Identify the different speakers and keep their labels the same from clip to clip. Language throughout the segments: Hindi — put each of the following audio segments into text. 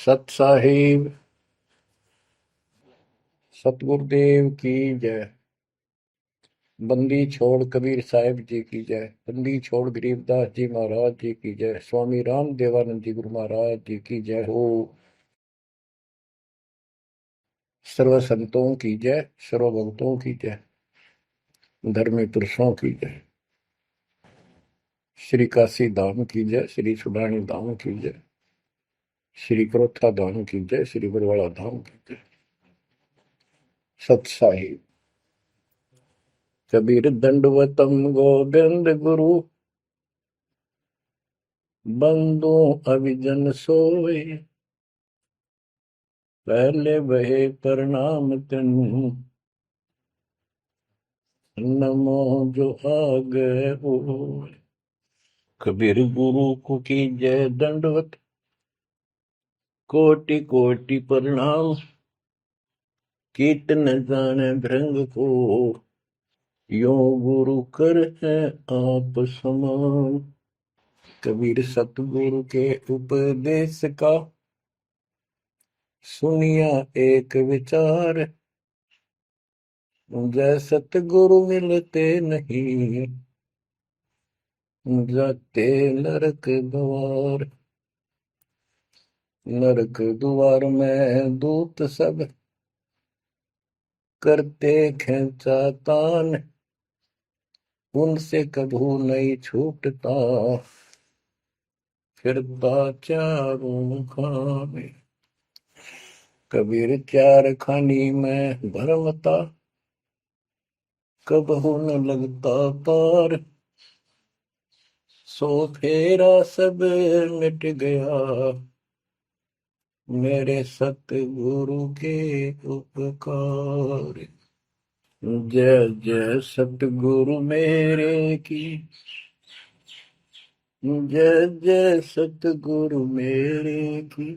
Speaker 1: सत साहिब सतगुरुदेव की जय। बंदी छोड़ कबीर साहिब जी की जय। बंदी छोड़ गरीबदास जी महाराज जी की जय। स्वामी राम देवानंद जी गुरु महाराज जी की जय हो। सर्व संतों की जय, सर्व भक्तों की जय, धर्मी पुरुषों की जय। श्री काशी धाम की जय, श्री सुडानी धाम की जय, श्री क्रोथा धाम की जय, श्री बरवाड़ा धाम की जय। सत साहिब कबीर दंडवतम गोविंद गुरु, बंदो अभिजन सोए, पहले बहे प्रणाम तिन, नमो जो आगे होए। कबीर गुरु को की जय दंडवत, कोटि कोटि प्रणाम, कीर्तन जाने भृंग को, यो गुरु कर है आप समान। कबीर सतगुरु के उपदेश का, सुनिया एक विचार, जय सतगुरु मिलते नहीं, जाते नरक द्वार। नरक द्वार में दूत सब, करते खेचा तान, उनसे कभू नहीं छूटता, फिरता चारों खाने। कबीर चार खानी में भरमता, कबहू न लगता पार, सो फेरा सब मिट गया, मेरे सतगुरु के उपकार। जय जय सतगुरु मेरे की, जय जय सतगुरु मेरे की,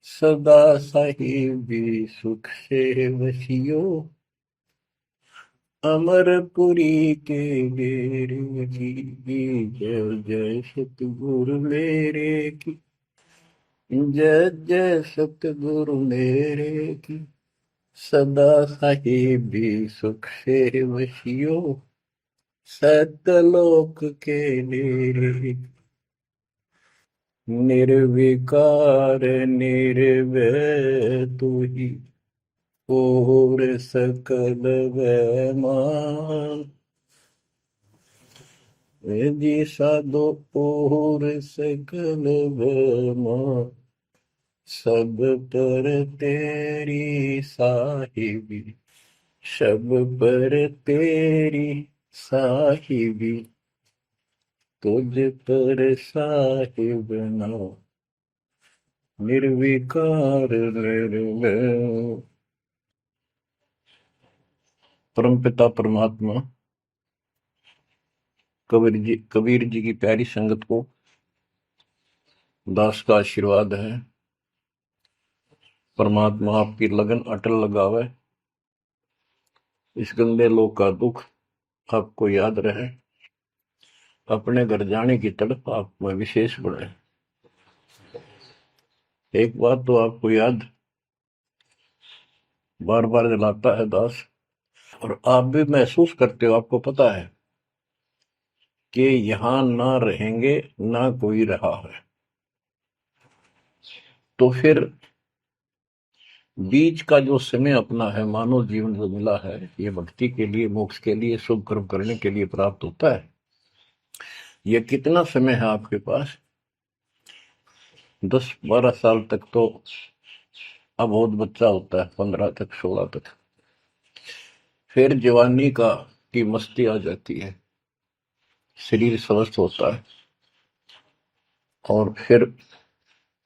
Speaker 1: सदा साहिबी सुख से वसियो, अमरपुरी के डेरे की। जय जय सतगुरु मेरे की, जय जय सतगुरु मेरे की, सदा साहिबी सुख से वसियो, सतलोक के डेरे। निर्विकार निर्भय तू ही, और सकल वैमान। जी साधो और सकल वैमान, सब पर तेरी साहिबी, सब पर तेरी साहिबी, तुझ पर साहिब ना, निर्विकार निर्भय। परमपिता परमात्मा कबीर जी की प्यारी संगत को दास का आशीर्वाद है। परमात्मा आपकी लगन अटल लगावे, इस गंदे लोक का दुख आपको याद रहे, अपने घर जाने की तड़प आप में विशेष बढ़े। एक बात तो आपको याद बार बार दिलाता है दास, और आप भी महसूस करते हो, आपको पता है कि यहां ना रहेंगे ना कोई रहा है, तो फिर बीच का जो समय अपना है, मानव जीवन जो मिला है, ये भक्ति के लिए, मोक्ष के लिए, शुभ कर्म करने के लिए प्राप्त होता है। ये कितना समय है आपके पास? 10-12 साल तक तो अबोध बच्चा होता है, 15 तक, 16 तक, फिर जवानी की मस्ती आ जाती है, शरीर स्वस्थ होता है, और फिर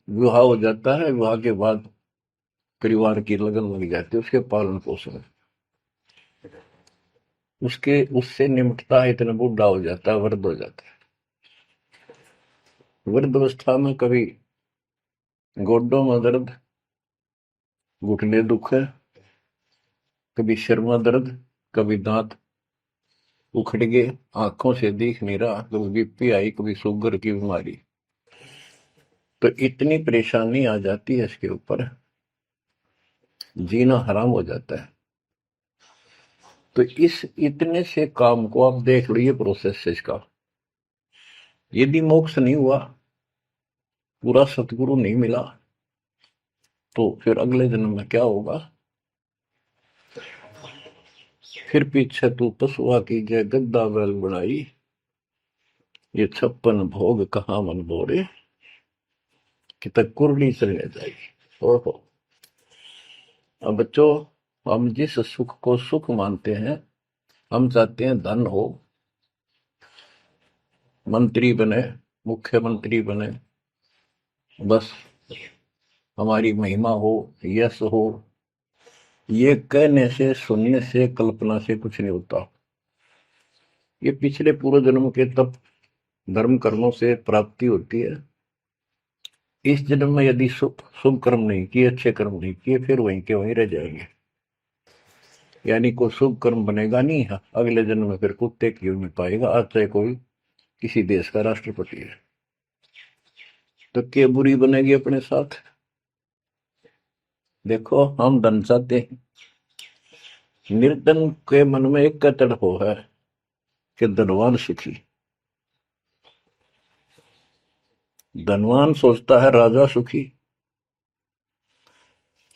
Speaker 1: विवाह हो जाता है। विवाह के बाद परिवार की लगन लग जाती है, उसके पालन पोषण, उससे निमटता है, इतना बूढ़ा हो जाता है, वृद्ध हो जाता है। वृद्ध अवस्था में कभी गोड्डों में दर्द, घुटने दुख है, कभी सिर में दर्द, कभी दांत उखड़ गए, आंखों से दिख नहीं रहा, कभी बीपी आई, कभी शुगर की बीमारी। तो इतनी परेशानी आ जाती है इसके ऊपर, जीना हराम हो जाता है। तो इस इतने से काम को आप देख लो, ये प्रोसेस है इसका। यदि मोक्ष नहीं हुआ, पूरा सतगुरु नहीं मिला, तो फिर अगले जन्म में क्या होगा? फिर पीछे तू पशुआ की जय गद्दा बैल बनाई, ये 56 भोग कहाँ मन बोरे, कि तक कुरली चलने जाएगी। ओहो। अब बच्चों, हम जिस सुख को सुख मानते हैं, हम चाहते हैं धन हो, मंत्री बने, मुख्यमंत्री बने, बस हमारी महिमा हो, यश हो। ये कहने से, सुनने से, कल्पना से कुछ नहीं होता। ये पिछले पूर्व जन्म के तप धर्म कर्मों से प्राप्ति होती है। इस जन्म में यदि शुभ कर्म नहीं किए, अच्छे कर्म नहीं किए, फिर वहीं के वहीं रह जाएंगे। यानी कोई शुभ कर्म बनेगा नहीं, अगले जन्म में फिर कुत्ते की नहीं पाएगा, आज चाहे कोई किसी देश का राष्ट्रपति है। तो क्या बुरी बनेगी अपने साथ? देखो, हम धन चाहते हैं, निर्धन के मन में एक तड़प है कि धनवान सुखी। धनवान सोचता है राजा सुखी।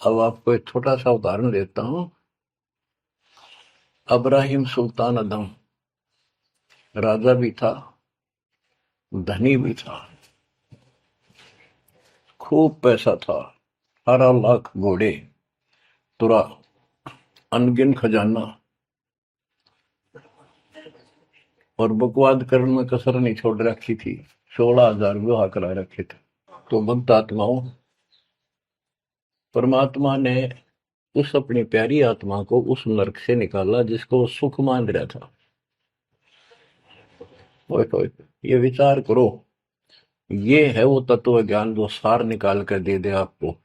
Speaker 1: अब आपको एक छोटा सा उदाहरण देता हूं। अब्राहिम सुल्तान अदम राजा भी था, धनी भी था, खूब पैसा था, 18 लाख घोड़े, तुरा, अनगिन खजाना, और बकवाद करने में कसर नहीं छोड़ रखी थी। 16,000 विवाह करा रखे थे। तो भक्त आत्माओं, परमात्मा ने उस अपनी प्यारी आत्मा को उस नरक से निकाला जिसको वो सुख मान रहा था। ओए ओए, ये विचार करो, ये है वो तत्व ज्ञान जो सार निकाल कर दे दे आपको।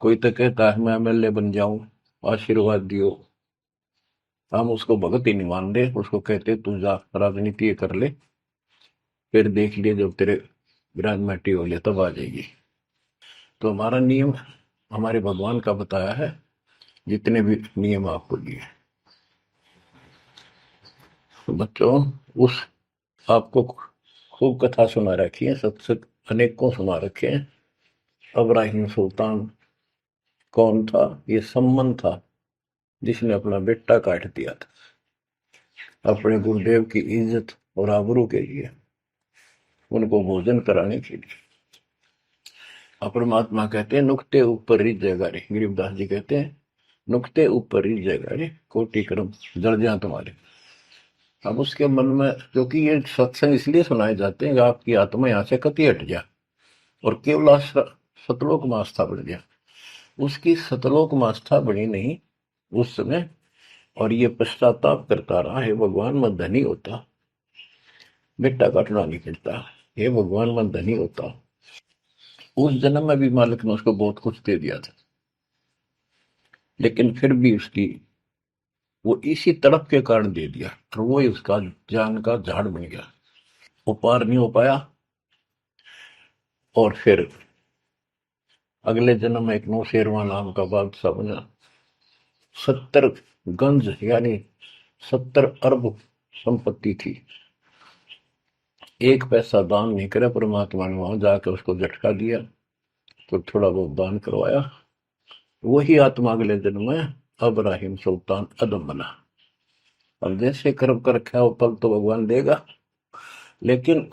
Speaker 1: कोई तो कहता है मैं एमएलए बन जाऊं, आशीर्वाद दियो। हम उसको भगत ही नहीं मान रहे, उसको कहते तू जा राजनीति कर ले, फिर देख लिए जब तेरे ग्रांड हो ले तब आ जाएगी। तो हमारा नियम हमारे भगवान का बताया है, जितने भी नियम आपको दिए। तो बच्चों, उस आपको खूब कथा सुना रखी है, सत्संग अनेकों सुना रखे हैं। अब्राहिम सुल्तान कौन था? ये सम्मन था जिसने अपना बेटा काट दिया था अपने गुरुदेव की इज्जत और आबरू के लिए, उनको भोजन कराने के लिए। परमात्मा कहते हैं नुक्ते ऊपर रिझ जाएगा रे, गरीबदास जी कहते हैं नुक्ते ऊपर रिझ जाएगा रे, कोटि कर्म जड़ जाए तुम्हारे। अब उसके मन में, क्योंकि ये सत्संग इसलिए सुनाए जाते हैं कि आपकी आत्मा यहाँ से कति हट जाए और केवल सतलोक में आस्था बढ़ जाए। उसकी सतलोक में आस्था बनी नहीं उस समय, और ये पश्चाताप करता रहा, हे भगवान मैं धनी होता, बेटा काटना नहीं पड़ता, हे भगवान मैं धनी होता। उस जन्म में भी मालिक ने उसको बहुत कुछ दे दिया था, लेकिन फिर भी उसकी वो इसी तड़प के कारण दे दिया, और वो ही उसका जान का झाड़ बन गया। वो पार नहीं हो पाया, और फिर अगले जन्म में एक नौशेरवा नाम का बादशाह बना। 70 गंज यानी 70 अरब संपत्ति थी। एक पैसा दान नहीं करे, परमात्मा ने वहां जाकर उसको झटका दिया, तो थोड़ा बहुत दान करवाया। वही आत्मा अगले जन्म में अब्राहिम सुल्तान अदम बना। अब जैसे कर्म कर रखा है वो फल तो भगवान देगा, लेकिन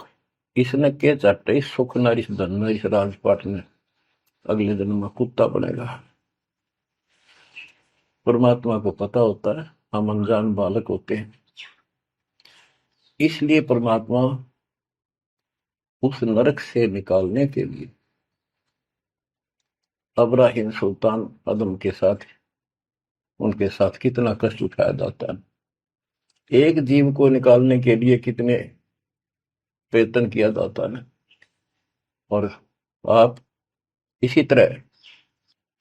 Speaker 1: इसने के चाटे सुख न इस धन न इस राजपाट में, अगले जन्म में कुत्ता बनेगा। परमात्मा को पता होता है, हम अनजान बालक होते हैं। इसलिए परमात्मा उस नरक से निकालने के लिए अब्राहिम सुल्तान अदम के साथ, उनके साथ कितना कष्ट उठाया जाता है। एक जीव को निकालने के लिए कितने प्रयत्न किया जाता है। और आप इसी तरह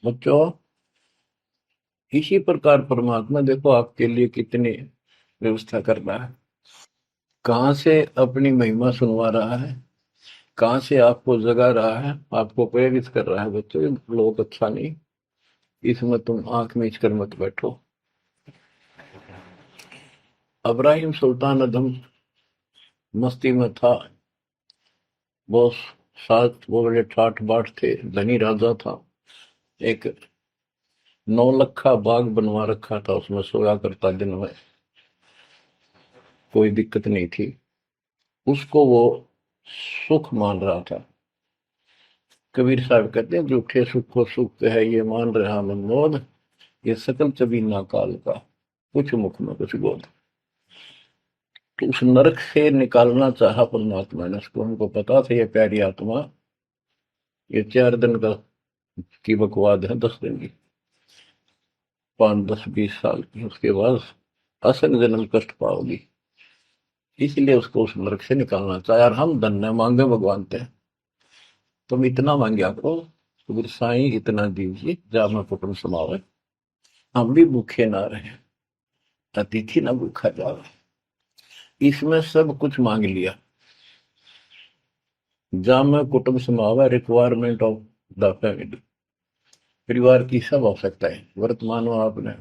Speaker 1: बच्चों, इसी प्रकार परमात्मा देखो आपके लिए कितनी व्यवस्था कर रहा है, कहां से अपनी महिमा सुनवा रहा है। कहाँ से आपको जगा रहा है, आपको प्रेरित कर रहा है, बच्चों ये लोग अच्छा नहीं, इसमें तुम आंख मीच कर मत बैठो। अब्राहिम सुल्तान अदम मस्ती में था, वो सात वो बड़े ठाठ बाट थे, धनी राजा था। एक 9 लखा बाग बनवा रखा था, उसमें सोया करता दिन में, कोई दिक्कत नहीं थी उसको, वो सुख मान रहा था। कबीर साहब कहते हैं, झूठे सुख को सुख है ये मान रहा मनमोद, ये सकल चबीना काल का, कुछ मुख में कुछ बोध। तो उस नरक से निकालना चाहा परमात्मा ने उसको, हमको पता था ये प्यारी आत्मा ये 4 दिन का की बकवाद है, 10 दिन की, 5, 10, 20 साल की, उसके बाद असल जन्म कष्ट पाओगी, इसलिए उसको उस नरक से निकालना चाहे। और हम धन्य मांगे भगवान थे, तुम इतना मांगे आपको, तो साईं इतना दीजिए जा मैं कुटुंब समावे, हम भी भूखे ना रहे, अतिथि ना भूखा जावे। इसमें सब कुछ मांग लिया, जा मैं कुटुंब समावे, रिक्वायरमेंट ऑफ द फैमिली, परिवार की सब आवश्यकता है। वर्तमान में आपने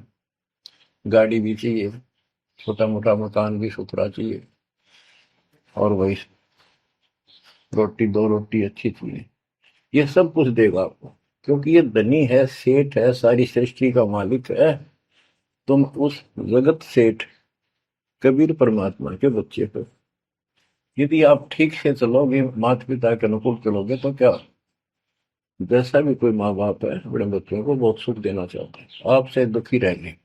Speaker 1: गाड़ी भी चाहिए, छोटा मोटा मकान भी सुथरा चाहिए, और वही रोटी, 2 रोटी अच्छी चाहिए, ये सब कुछ देगा आपको, क्योंकि ये धनी है, सेठ है, सारी सृष्टि का मालिक है। तुम उस जगत सेठ कबीर परमात्मा के बच्चे हो। यदि आप ठीक से चलोगे, माता पिता के अनुकूल चलोगे, तो क्या, जैसा भी कोई माँ बाप है अपने बच्चों को बहुत सुख देना चाहता है, आपसे दुखी रहेंगे,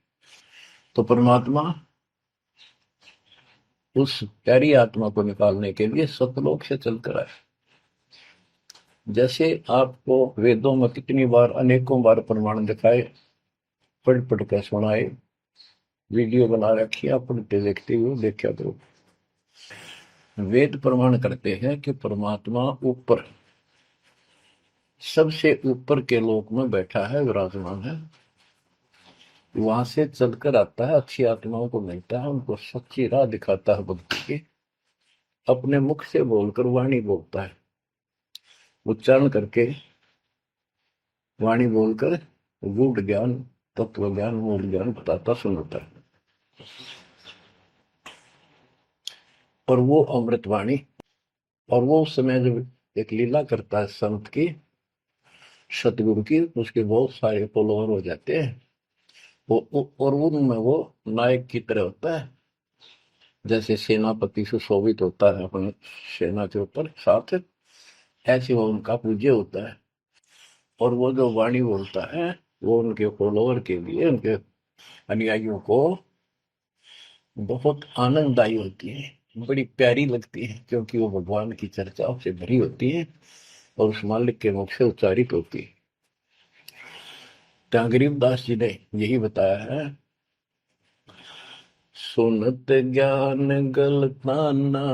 Speaker 1: तो परमात्मा उस प्यारी आत्मा को निकालने के लिए सतलोक से चलकर आए। जैसे आपको वेदों में कितनी बार, अनेकों बार प्रमाण दिखाए, पढ़ पढ़ कर सुनाए, वीडियो बना रखी, आप पढ़ते देखते हुए देखा करो। वेद प्रमाण करते हैं कि परमात्मा ऊपर, सबसे ऊपर के लोक में बैठा है, विराजमान है, वहां से चलकर आता है, अच्छी आत्माओं को मिलता है, उनको सच्ची राह दिखाता है भक्ति की, अपने मुख से बोलकर वाणी बोलता है, उच्चारण करके वाणी बोलकर गूढ़ ज्ञान, तत्व ज्ञान, मूल ज्ञान बताता सुनाता है। और वो अमृतवाणी, और वो उस समय जब एक लीला करता है संत की, सतगुरु की, उसके बहुत सारे फॉलोअर हो जाते हैं, और उनमें वो नायक की तरह होता है, जैसे सेनापति सुशोभित होता है अपने सेना के ऊपर साथ, ऐसे वो उनका पूज्य होता है। और वो जो वाणी बोलता है, वो उनके फॉलोअर के लिए, उनके अनुयायियों को बहुत आनंददायी होती है, बड़ी प्यारी लगती है, क्योंकि वो भगवान की चर्चाओं से भरी होती है और उस मालिक के मुख से उच्चारित होती है। तो गरीबदास जी ने यही बताया है, सुनत ज्ञान गलताना,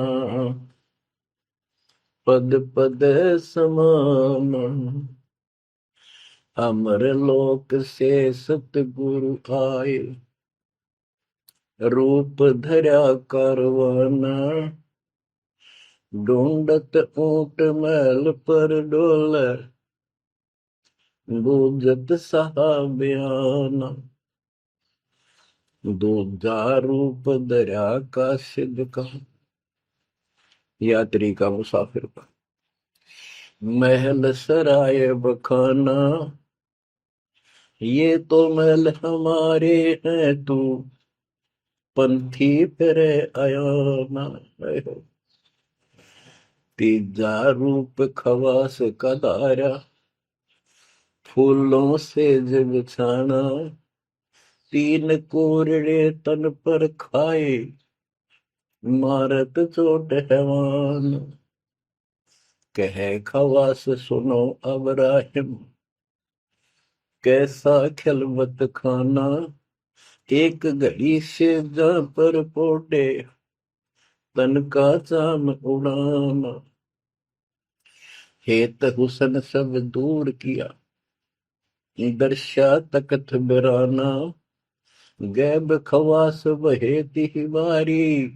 Speaker 1: पद पद समान, अमर लोक से सतगुरु आए, रूप धरा करवाना, ढूंढत ऊंट मैल पर डोले, बूझत साहबियाना, दूजा रूप दरिया का सिद्ध का, यात्री का, मुसाफिर का, महल सराय बखाना, ये तो महल हमारे हैं, तू पंथी फिरे अयाना। तीजा रूप खवास का दारा, फूलों से जग छाना, 3 कोरड़े तन पर खाए, मारत चोट हैवान, कह खवास सुनो अब राहिम, कैसा खिलवत खाना, एक घड़ी से जा पर पोटे, तन का चाम उड़ाना, हेत हुसन सब दूर किया, दर्शा तकत बिराना, गैब खवास बहे तिहवारी,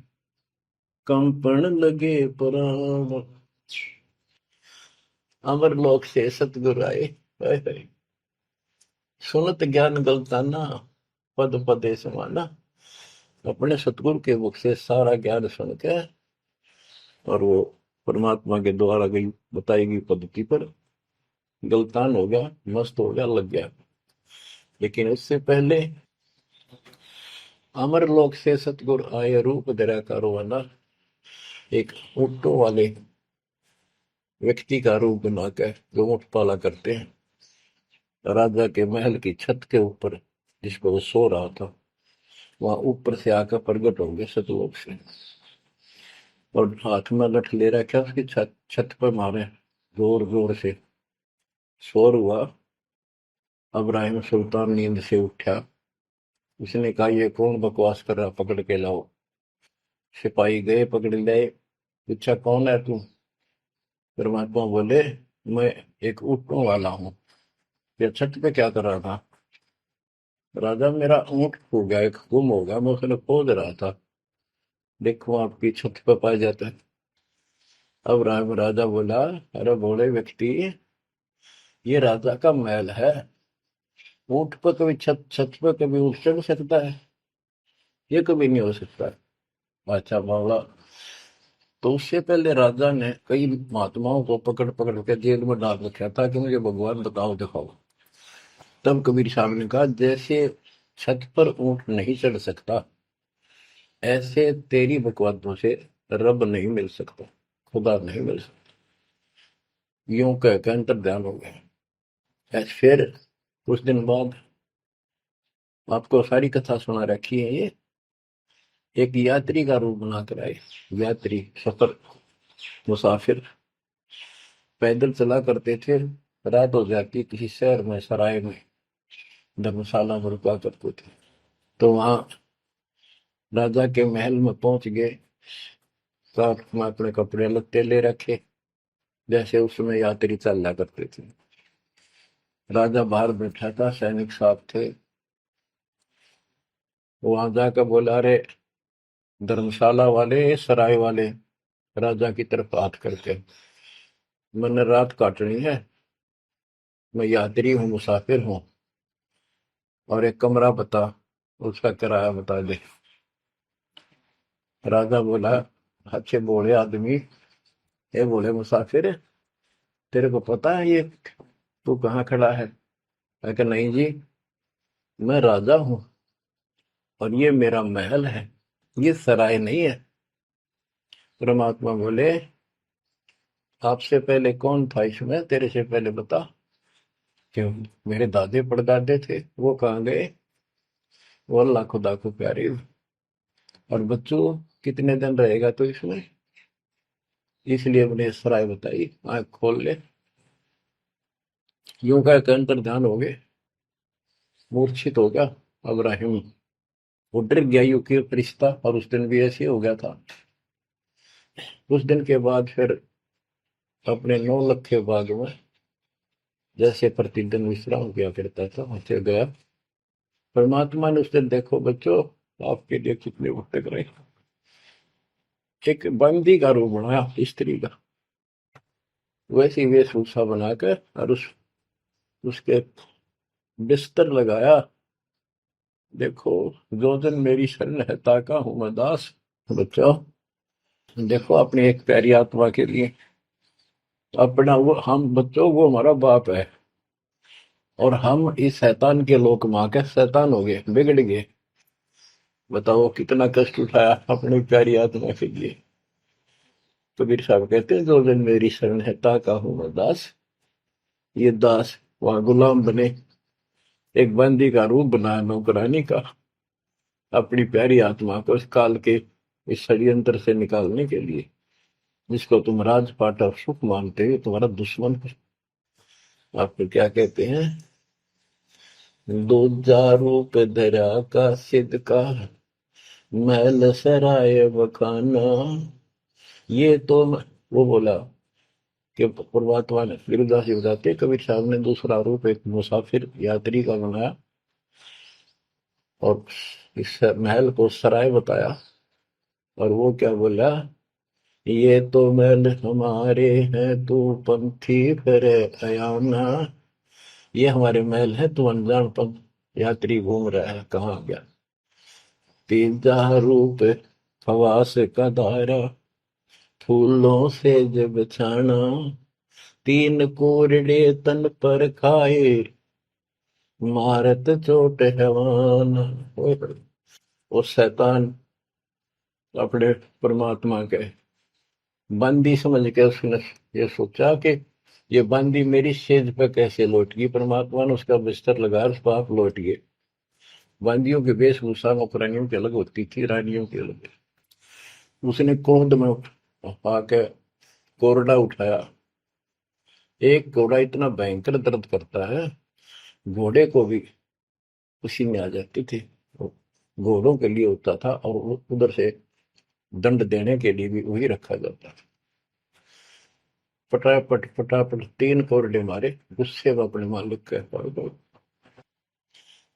Speaker 1: कंपन लगे पुराण। अमर लोक से सतगुरु आए, हाय हाय। सुनत ज्ञान गलताना, पद पदे समाना। अपने सतगुरु के मुख से सारा ज्ञान सुन के और वो परमात्मा के द्वारा गई बताई गई पद्धति पर गलतान हो गया, मस्त हो गया, लग गया। लेकिन उससे पहले अमर लोक से सतगुरु आए, रूप धरा का रोवाना। एक ऊँटों वाले व्यक्ति का रूप बनाकर जो ऊँट पाला करते हैं, राजा के महल की छत के ऊपर जिस पर वो सो रहा था, वहां ऊपर से आकर प्रकट हो गए सतलोक से, और हाथ में लठ ले रखा, उसकी छत छत पर मारे जोर जोर से। शोर हुआ। अब्राहिम सुल्तान नींद से उठा। उसने कहा, ये कौन बकवास कर रहा, पकड़ के लाओ। सिपाही गए, पकड़ लाए। पूछा, कौन है तू? परमात्मा बोले, मैं एक ऊँटों वाला हूँ। ये छत पे क्या कर रहा था? राजा, मेरा ऊँट खो गया, एक गुम हो गया, मैं उसने खोज रहा था, देखो आपकी छत पे पाया जाता है। अब राजा बोला, अरे भोले व्यक्ति, ये राजा का महल है, ऊँट पर कभी छत छत पर कभी ऊँट चढ़ सकता है? ये कभी नहीं हो सकता। अच्छा बोला। तो उससे पहले राजा ने कई महात्माओं को पकड़ पकड़ के जेल में डाल रखा था कि मुझे भगवान बताओ, दिखाओ। तब कबीर साहब ने कहा, जैसे छत पर ऊँट नहीं चढ़ सकता, ऐसे तेरी बकवादों से रब नहीं मिल सकता, खुदा नहीं मिल सकता। यूं कहकर अंतर ध्यान हो गया। फिर कुछ दिन बाद आपको सारी कथा सुना रखी है, ये एक यात्री का रूप बनाकर आए। यात्री, सफर, मुसाफिर पैदल चला करते थे। रात हो जाती, किसी शहर में, सराय में, धर्मशाला में रुका करते थे। तो वहां राजा के महल में पहुंच गए। साथ में अपने कपड़े लत्ते ले रखे, जैसे उसमें यात्री चला करते थे। राजा बाहर बैठा था, सैनिक साहब थे। वहां जाकर बोला, अरे धर्मशाला वाले, सराय वाले, राजा की तरफ हाथ करके, मैंने रात काटनी है, मैं यात्री हूँ, मुसाफिर हूँ, और एक कमरा बता, उसका किराया बता दे। राजा बोला, अच्छे बोले आदमी, ये बोले मुसाफिर, तेरे को पता है ये तू कहाँ खड़ा है? मैं कहा, नहीं जी, मैं राजा हूँ और ये मेरा महल है, ये सराय नहीं है। परमात्मा बोले, आपसे पहले कौन था इसमें, तेरे से पहले बता। क्यों? मेरे दादे परदादे थे, वो कहाँ गए? वो अल्लाह खुदा को प्यारे। और बच्चों, कितने दिन रहेगा तो इसमें? इसलिए मैंने सराय बताई, आंख खोल ले। यूं कह के अंतर ध्यान हो गए, मूर्छित हो गया अब्राहिम। वो डर गया, यूं कि फरिश्ता, और उस दिन भी ऐसे हो गया था। उस दिन के बाद फिर अपने 9 लखे बाग में जैसे प्रतिदिन विश्राम किया करता था, वैसे गया। परमात्मा ने उस दिन, देखो बच्चों, आपके लिए कितने भटक रहे, एक बंदी का रूप बनाया, स्त्री का, वैसी वेशभूषा बनाकर, और उसके बिस्तर लगाया। देखो, जो दिन मेरी शरण है, ताका हूं मैं दास। बच्चों, देखो अपनी एक प्यारी आत्मा के लिए अपना, वो हम बच्चों, वो हमारा बाप है, और हम इस शैतान के लोक में आके शैतान हो गए, बिगड़ गए। बताओ कितना कष्ट उठाया अपनी प्यारी आत्मा के लिए। कबीर साहब कहते हैं, जो दिन मेरी शरण है, ताका हूं मैं दास। ये दास वहां गुलाम बने, एक बंदी का रूप बनाया, नौकरानी का, अपनी प्यारी आत्मा को इस काल के इस षड्यंत्र से निकालने के लिए। जिसको तुम राजपाट और सुख मानते हो, तुम्हारा दुश्मन है। आपको क्या कहते हैं? दूजा रूप धरा का सिद्ध का, महल सराय बखाना। ये तो वो बोला कि परमात्मा ने, गिरिदास जी बताते, कबीर साहब ने दूसरा रूप एक मुसाफिर यात्री का बनाया, और इस महल को सराय बताया। और वो क्या बोला, ये तो महल हमारे हैं, तू पंथी फिर अयाना। ये हमारे महल है, तू अनजान पंथ यात्री घूम रहा है, कहाँ गया। तीजा रूप खवास का धारा, फूलों से जब छाना। तीन कोरडे तन पर खाए, मारत चोट हैवान। वो शैतान अपने परमात्मा के बंदी समझ के उसने ये सोचा कि ये बंदी मेरी सेज पे कैसे लौट गई। परमात्मा ने उसका बिस्तर लगा, उस पाप लौट गए। बंदियों की वेशभूषा नौकरानियों की अलग होती थी, रानियों की अलग। उसने क्रोध में आके कोरडा उठाया। एक घोड़ा इतना भयंकर दर्द करता है, घोड़े को भी पसीने आ जाती थी। वो घोड़ों के लिए होता था, और उधर से दंड देने के लिए भी वही रखा जाता था। फटाफट फटाफट तीन कोरडे मारे, गुस्से में अपने मालिक के पास गए।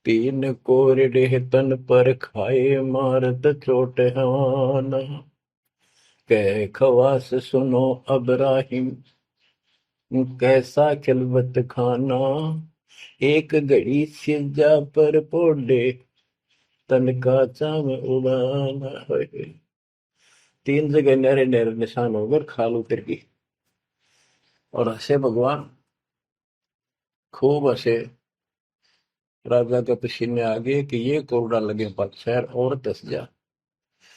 Speaker 1: तीन कोरडे तन पर खाए, मारत चोट हवाना। कह खवास सुनो अबराहिम, कैसा खिलवत खाना। एक घड़ी सिजा पर पोडे, तन का चाम उड़ाना। तीन जगह नहरे नहरे निशान होकर खाल उतर गई। और हंसे भगवान, खूब हंसे। राजा के पसीने आ गए कि ये कोरडा लगे पक्षर और दस जा।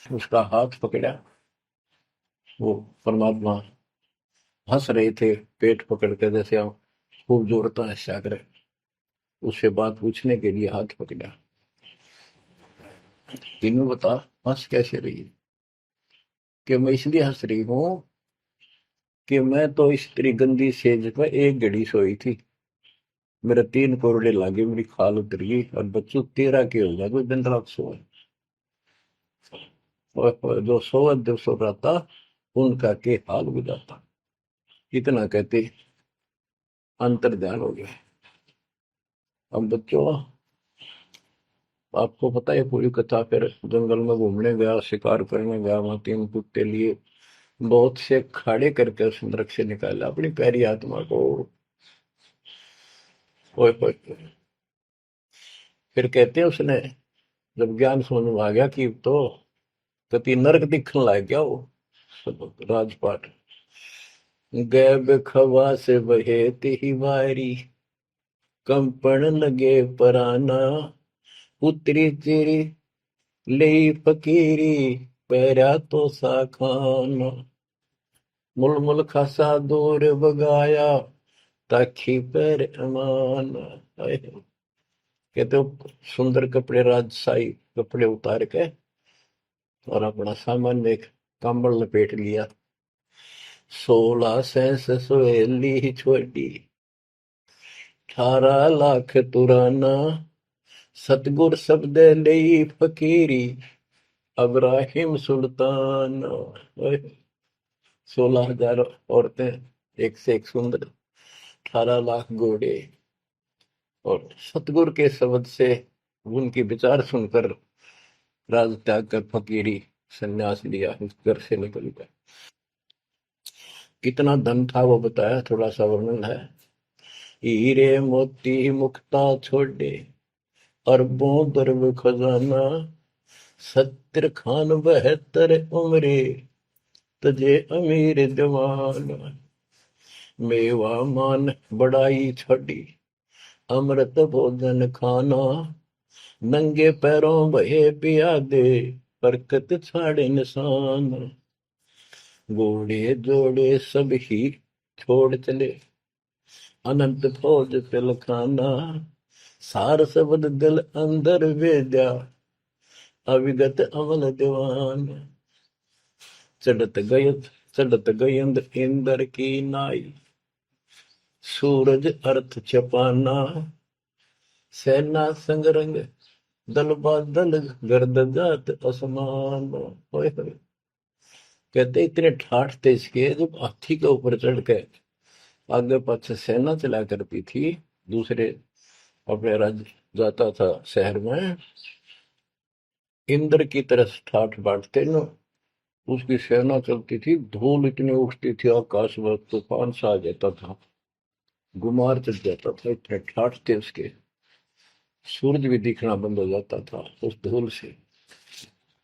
Speaker 1: उसका हाथ पकड़ा। वो परमात्मा हंस रहे थे, पेट पकड़ के, जैसे हम खूब जोरता हंसा करे। उससे बात पूछने के लिए हाथ पकड़ा। तीनों बता, हंस कैसे रही है। कि मैं इसलिए हंस रही हूँ कि मैं तो इस तेरी गंदी सेज पर एक घड़ी सोई थी, मेरे तीन कोरडे लागे, मेरी खाल उतर गई, और बच्चों तेरा के हो गया, कोई दिन रात सोए। और जो सोवत जो सो रहा, उनका के हाल बुझाता। इतना कहते अंतर ध्यान हो गया। अब बच्चों, आपको पता है पूरी कथा। फिर जंगल में घूमने गया, शिकार करने गया, वहां तीन कुत्ते लिए, बहुत से खड़े करके उस नरक से निकाला अपनी प्यारी आत्मा को। ओए ओए ओए। फिर कहते हैं उसने, जब ज्ञान समझ में आ गया कि तो कति नरक दिखने लग गया वो राजपाट। गैब खवा से बहे ही वारी, कंपन लगे पराना। उतरी चिरी ले फकीरी, पैरा तो सा खाना। मुल मुल खासा दूर बगाया, ताखी पैर अमान। कहते हो सुंदर कपड़े, राजशाही कपड़े उतार के, और अपना सामान में एक कंबल लपेट लिया। 16 सहेली छोड़ी, 18 लाख तुराना। सतगुर शब्द ले फकीरी, अब्राहिम सुल्तान। 16,000 औरतें, एक से एक सुंदर, 18 लाख घोड़े। और सतगुरु के शब्द से, उनके विचार सुनकर राज त्याग कर फकीरी संन्यास लिया, इस घर से निकल गया। कितना धन था वो बताया, थोड़ा सा वर्णन है। हीरे मोती मुक्ता छोड़े, अरबों दरब खजाना। 70 खान 72 उम्रे, तजे अमीर जवान। मेवा मान बड़ाई छोड़ी, अमृत भोजन खाना। नंगे पैरों भये पियादे, बरकत छाड़े निशान। घोड़े जोड़े सब ही छोड़ चले, अनंत फौज पिलखाना। सार शब्द दिल अंदर भेजा, अविगत अमल दीवान। चढ़त गय चढ़त गयंद इंद्र की नाई, सूरज अर्थ छपाना। सेना संगरंग दल बादल, गर्द जात असमान। होए होए। कहते इतने ठाठ थे इसके, जब हाथी के ऊपर चढ़ के आगे पाछे सेना चला करती थी, दूसरे अपने राज्य जाता था शहर में, इंद्र की तरह ठाठ बांटते न। उसकी सेना चलती थी, धूल इतनी उठती थी आकाश में, तूफान सा आ जाता था, गुमार चढ़ जाता था, इतने ठाठ थे उसके, सूरज भी दिखना बंद हो जाता था उस धूल से।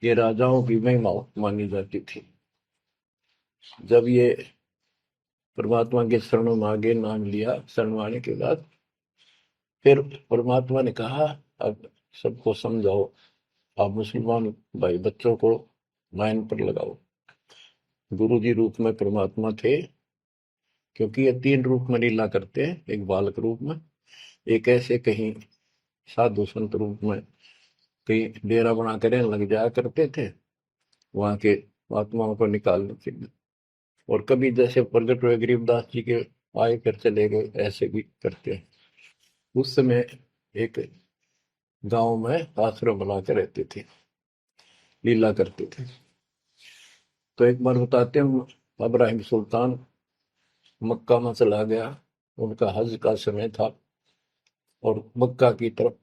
Speaker 1: ये राजाओं की महिमा मानी जाती थी। जब ये परमात्मा के शरणों में आगे नाम लिया, शरण आने के बाद फिर परमात्मा ने कहा, अब सबको समझाओ, आप मुसलमान भाई बच्चों को लाइन पर लगाओ। गुरु जी रूप में परमात्मा थे, क्योंकि ये तीन रूप में लीला करते हैं, एक बालक रूप में, एक ऐसे कहीं साधु संत रूप में कहीं डेरा बना कर लग जाया करते थे वहां के आत्माओं को निकालने के लिए, और कभी जैसे प्रगट हुए गरीबदास जी के आए कर चले गए, ऐसे भी करते हैं। उस समय एक गांव में आश्रम बना के रहते थे, लीला करते थे। तो एक बार बताते हैं, इब्राहिम सुल्तान मक्का में चला गया, उनका हज का समय था, और मक्का की तरफ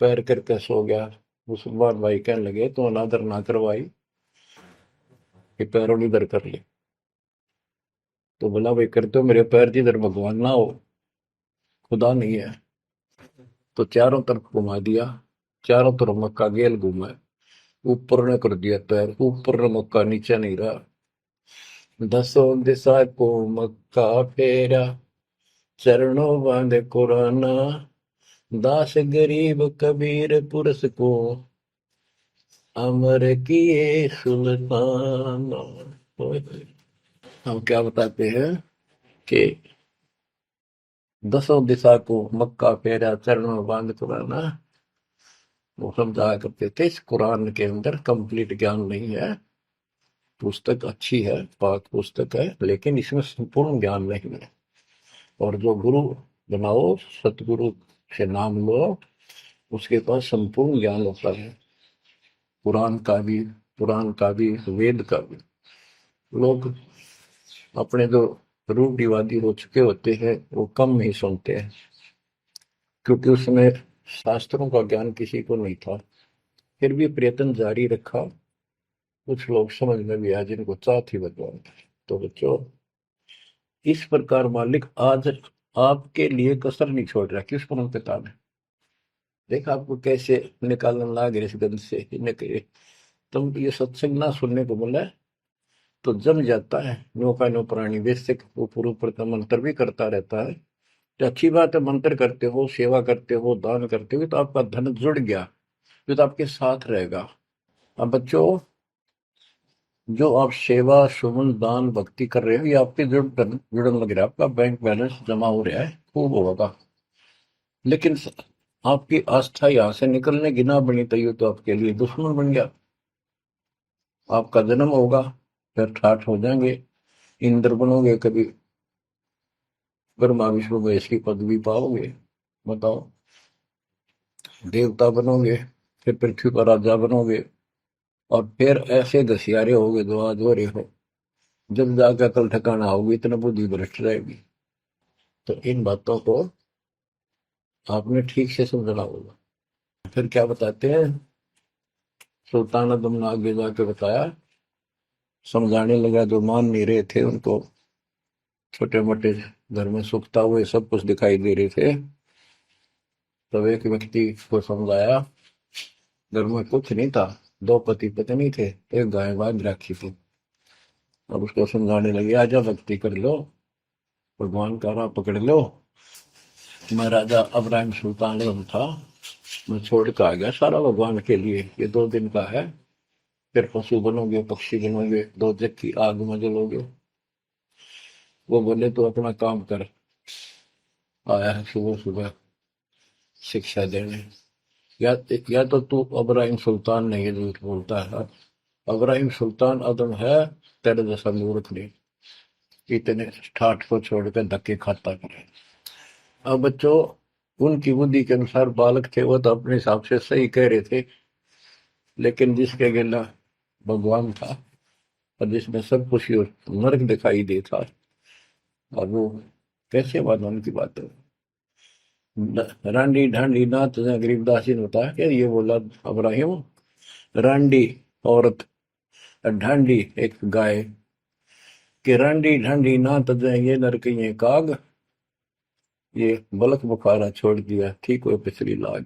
Speaker 1: पैर करके सो गया। मुसलमान भाई कहने लगे, तो अनादर ना करवाई कि पैरों इधर कर ले। तो बोला, भाई करते हो मेरे पैर जिधर भगवान ना हो, खुदा नहीं है। तो चारों तरफ घुमा दिया, चारों तरफ मक्का गेल घूमा, ऊपर ने कर दिया पैर, ऊपर ने मक्का, नीचे नहीं रहा। दसों दिशा को मक्का फेरा, चरणों बांधे कुराना, दास गरीब कबीर पुरस को, अमर किए सुल्तान। हम क्या बताते हैं कि दसों दिशा को मक्का फेरा, चरणों में बांध कुराना, वो समझाया करते थे। इस कुरान के अंदर कंप्लीट ज्ञान नहीं है, पुस्तक अच्छी है, पाक पुस्तक है, लेकिन इसमें संपूर्ण ज्ञान नहीं है। और जो गुरु बनाओ, सतगुरु से नाम लो, उसके पास संपूर्ण ज्ञान होता है, कुरान का भी, पुराण का भी, वेद का भी। लोग अपने जो रूढ़िवादी हो चुके होते हैं, वो कम ही सुनते हैं, क्योंकि उसमें शास्त्रों का ज्ञान किसी को नहीं था। फिर भी प्रयत्न जारी रखा, कुछ लोग समझ में भी आए जिनको चाह थी भगवान की। तो बच्चों, इस प्रकार मालिक आज आपके लिए कसर नहीं छोड़ रहा। किस पर पिता ने देखा आपको कैसे निकालने लग रहे इस गंध से, इन्हें कहे तुम ये सत्संग ना सुनने को बोला है, तो जम जाता है नौका नो प्राणी बेसिक, ऊपर ऊपर का मंत्र भी करता रहता है। तो अच्छी बात है, मंत्र करते हो, सेवा करते हो, दान करते हो, तो आपका धन जुड़ गया, जो तो आपके साथ रहेगा। अब बच्चों, जो आप सेवा सुमन दान भक्ति कर रहे हो, ये आपके जुड़न लग रहा है, आपका बैंक बैलेंस जमा हो रहा है, खूब होगा। लेकिन आपकी आस्था यहाँ से निकलने की ना बनी, तो ये तो आपके लिए दुश्मन बन गया। आपका जन्म होगा, फिर ठाठ हो जाएंगे, इंद्र बनोगे, कभी ब्रह्मा विष्णु महेश की पदवी पाओगे, बताओ, देवता बनोगे, फिर पृथ्वी पर राजा बनोगे, और फिर ऐसे घसियारे होगे जो आज हो रहे हो। जब जाकर कल ठिकाना होगी, इतना बुद्धि भ्रष्ट रहेगी। तो इन बातों को आपने ठीक से समझना होगा। फिर क्या बताते हैं, सुल्तान आदम ने आगे जाके बताया, समझाने लगा, जो मान नहीं रहे थे उनको, छोटे मोटे घर में सुखता हुए सब कुछ दिखाई दे रहे थे। तब एक व्यक्ति को समझाया, घर में कुछ नहीं था, दो पति पत्नी थे, एक गाय बांध रखी थी। अब उसको समझाने लगे, आजा भक्ति कर लो, भगवान का राह पकड़ लो। मैं राजा अब्राहिम सुल्तान आजम था, मैं छोड़ के आ गया सारा भगवान के लिए, ये 2 दिन का है, फिर पशु बनोगे, पक्षी बनोगे, दो जग की आग में जलोगे। वो बोले, तो अपना काम कर, आया है सुबह सुबह शिक्षा देने। या या तो तू अब्राहिम सुल्तान नहीं है, झूठ बोलता है। अब्राहिम सुल्तान आदम है, तेरे जैसा मूर्ख नहीं, इतने ठाठ को छोड़कर धक्के खाता करे। अब बच्चों, उनकी बुद्धि के अनुसार बालक थे, वो तो अपने हिसाब से सही कह रहे थे, लेकिन जिसके गिला भगवान था, और जिसमें सब कुछ नरक दिखाई देता, और वो कैसे माना उनकी बात। रांडी ढांडी नाच, गरीबदास जी ने बताया कि ये बोला अब्राहिम, रांडी औरत ढांडी एक गाय कि रांडी ढांडी ना तजे ये नरकइये काग, ये बलक बुखारा छोड़ दिया ठीक हो पिछली लाग।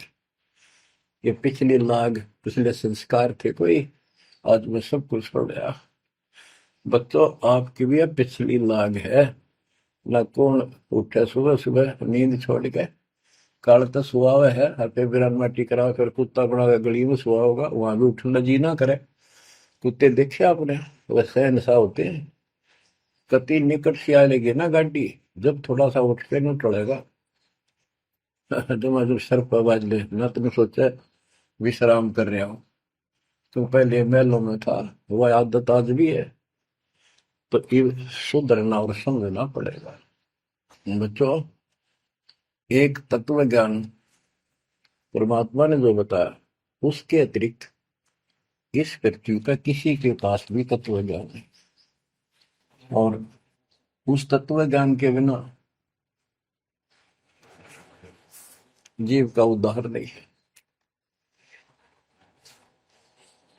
Speaker 1: ये पिछली लाग पिछले संस्कार थे कोई, आज मैं सब कुछ छोड़ गया। बच्चों आपकी भी अब पिछली लाग है ना। कौन उठे सुबह सुबह नींद छोड़ के, काल तो सुहावे है हते बिरान माटी करा फिर कुत्ता बना के गली में सुहा होगा, वहां भी उठना जी ना करे। कुत्ते देखे आपने, वैसे नशा होते हैं। कति निकट से आएगी ना गाड़ी, जब थोड़ा सा उठ के न टलेगा जब सर पर बाज ले ना, तुम सोचा विश्राम कर रहा हूं। तुम पहले महलों में था, वह आदत आज भी है, तो ये सुधरना और समझना पड़ेगा। बच्चों एक तत्व ज्ञान परमात्मा ने जो बताया, उसके अतिरिक्त इस पृथ्वी का किसी के पास भी तत्व ज्ञान है, और उस तत्व ज्ञान के बिना जीव का उद्धार नहीं है।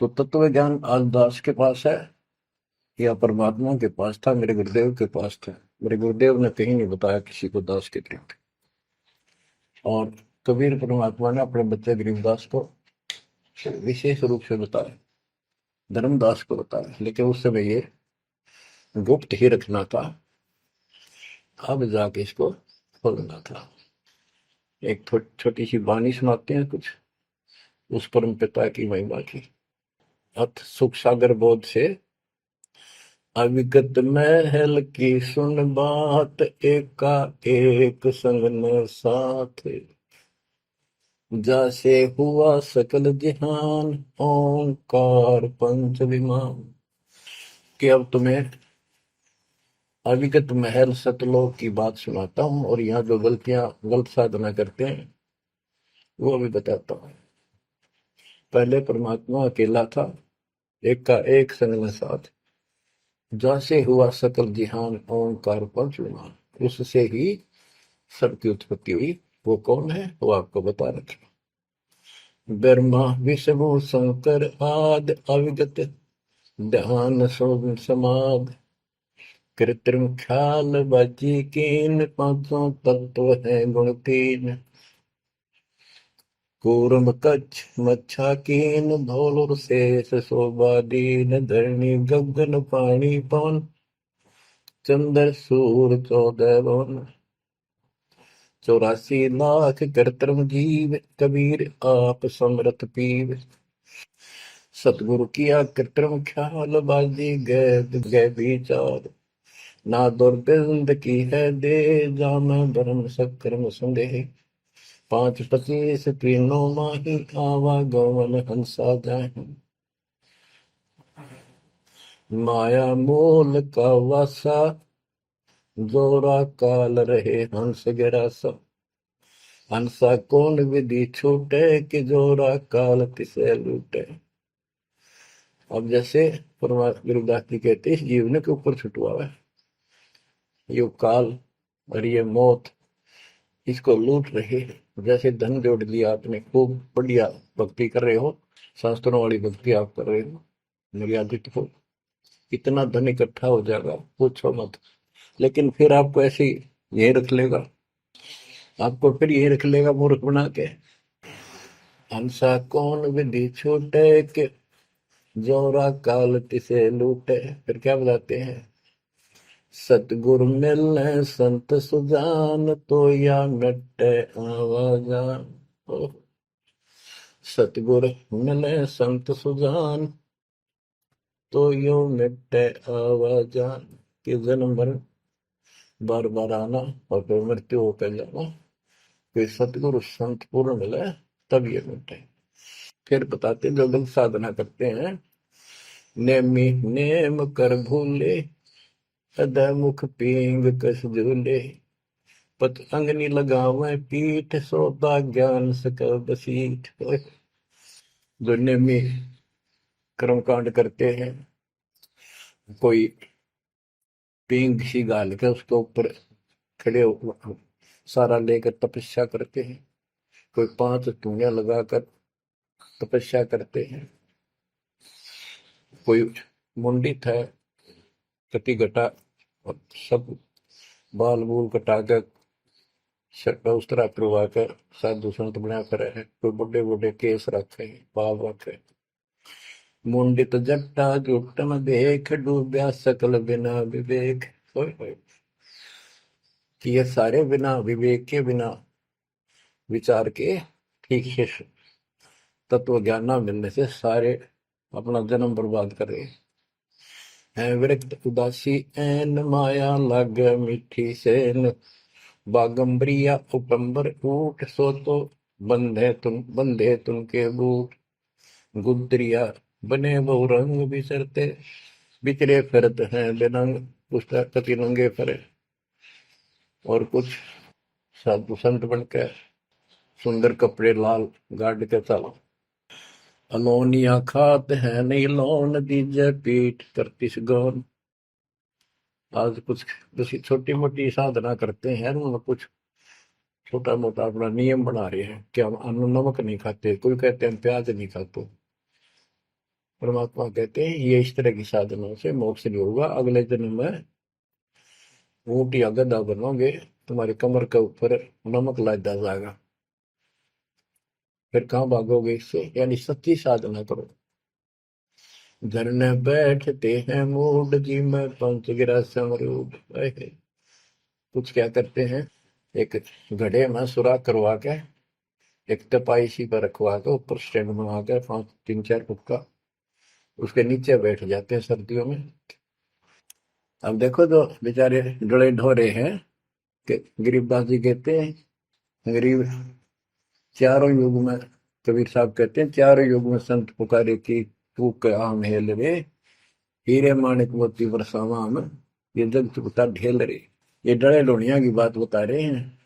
Speaker 1: तो तत्व ज्ञान आज दास के पास है या परमात्मा के पास था? मेरे गुरुदेव के पास था। मेरे गुरुदेव ने कहीं नहीं बताया किसी को दास के अतिरिक्त। और कबीर परमात्मा ने अपने बच्चे गरीबदास को विशेष रूप से बताया, धर्मदास को बताया, लेकिन उस समय ये गुप्त ही रखना था, अब जाके इसको खोलना था। एक छोटी सी वाणी सुनाते हैं कुछ उस परम पिता की महिमा की। अथ सुख सागर बोध से अविगत महल की सुन बात, एका एक संग न साथ, जैसे हुआ सकल जहान, ओंकार पंच विमान। कि अब तुम्हें अविगत महल सतलोक की बात सुनाता हूं, और यहाँ जो गलतियां गलत साधना करते हैं वो भी बताता हूं। पहले परमात्मा अकेला था, एक का एक संग में साथ, जैसे हुआ सकल जिहान, ओंकार पंच विमान। उससे ही सबकी उत्पत्ति हुई। वो कौन है वो आपको बता रखा। ब्रह्मा विष्णु शंकर आदि अविगत, ध्यान समाध, कृत्रिम ख्याल बाजी कीन, पांचों तत्व है गुण तीन। कूर्म कच्छ मच्छा कीन, धौल और शेष शोभा दीन, धरणी गगन पानी पवन, चंद्र सूर 14 भवन। 84 लाख कृत्रिम जीव, कबीर आप समरथ पीव। सतगुरु किया कृत्रिम ख्याल, बाजी गए विचार, ना दुर्बिंद की है दे, जाम धर्म सक्रम संदेह। 5 25 तीनों माही, आवा गवन हंसा जाहि। माया मूल का वासा, जोरा काल रहे हंस गिरासा। हंसा कौन विधि छूटे, कि जोरा काल तिसे लूटे। अब जैसे परमात्मा गुरुदास जी कहते हैं, इस जीवन के ऊपर छुटवा है ये काल और ये मौत, इसको लूट रहे हैं। जैसे धन जोड़ लिया आपने, खूब बढ़िया भक्ति कर रहे हो, शास्त्रों वाली भक्ति आप कर रहे हो, मर्यादित हो, इतना धन इकट्ठा हो जाएगा पूछो मत। लेकिन फिर आपको ऐसे यही रख लेगा, आपको फिर यही रख लेगा मूर्ख बना के। हंसा कौन विधि छूटे, के जोरा काल तिसे लूटे। फिर क्या बताते हैं, सतगुरु मिलने संत सुजान, तो या मिटे आवाजान। सतगुरु मिले संत सुजान, तो यो मिटे आवाजान। कि जन्म मरण बार बार आना और फिर मृत्यु होकर जाना, फिर सतगुरु संत पूर्ण मिले तब ये मिटे। फिर बताते जो लोग साधना करते हैं, नेमी नेम कर भूले, हृदय मुख पींग कस झूले। पत अंगनी लगावे पीठ, सोता ज्ञान सकल बसीठ। जो नेमी कर्मकांड करते हैं, कोई पींग सी गाल के उसके ऊपर खड़े सारा लेकर तपस्या करते हैं, कोई 5 धूनिया लगाकर तपस्या करते हैं, कोई मुंडित है, कति घटा, और सब बाल बूल कटा कर शर्ट उस तरह करवा कर साधु संत बना कर है। कोई बड़े बड़े केस रखे, बाल रखे। मुंडित जट्टा जुटन देख, डूबया सकल बिना विवेक। होय होय। कि ये सारे बिना विवेक के, बिना विचार के, ठीक से तत्व ज्ञान ना मिलने से सारे अपना जन्म बर्बाद कर रहे हैं। विरक्त उदासी एन माया लग, मीठी सेन बागंबरिया उपंबर ऊट, सो तो बंधे तुम के बूट। गुदरिया बने बहु रंग बिसरते, बिचरे फिरत हैं बेनंग। पुस्तक कति नंगे फरे। और कुछ साधु संत बनकर सुंदर कपड़े लाल गाड़ के चलो। अलोनिया खात है नहीं लोन, दीजे पीठ करती गौन। आज कुछ किसी छोटी मोटी साधना करते हैं, उन्होंने कुछ छोटा मोटा अपना नियम बना रहे हैं कि हम अन्न नमक नहीं खाते, कोई कहते हैं प्याज नहीं खाते। परमात्मा कहते हैं ये इस तरह की साधनों से मोक्ष नहीं होगा, अगले जन्म में ऊंट या गधा बनोगे, तुम्हारी कमर के ऊपर नमक लादा जाएगा, फिर कहाँ भागोगे इससे। यानी सच्ची साधना करो। झरने बैठते हैं मूड जी में, पंच गिरा समरूप। कुछ क्या करते हैं, एक घड़े में सुराख करवा के, एक तपाई सी पर रखवा के, ऊपर स्टैंड बना के 3-4 फुट का, उसके नीचे बैठ जाते हैं सर्दियों में। अब देखो तो बेचारे डले ढोरे हैं कि गरीबदास जी कहते हैं, गरीब चारों युग में, कबीर साहब कहते हैं चारों युग में संत पुकारे की, तू आम हेल रे, हीरे माणिक मोती बरसावा हम, ये जग चुकता ढेल रे। ये डले लोनिया की बात बता रहे हैं।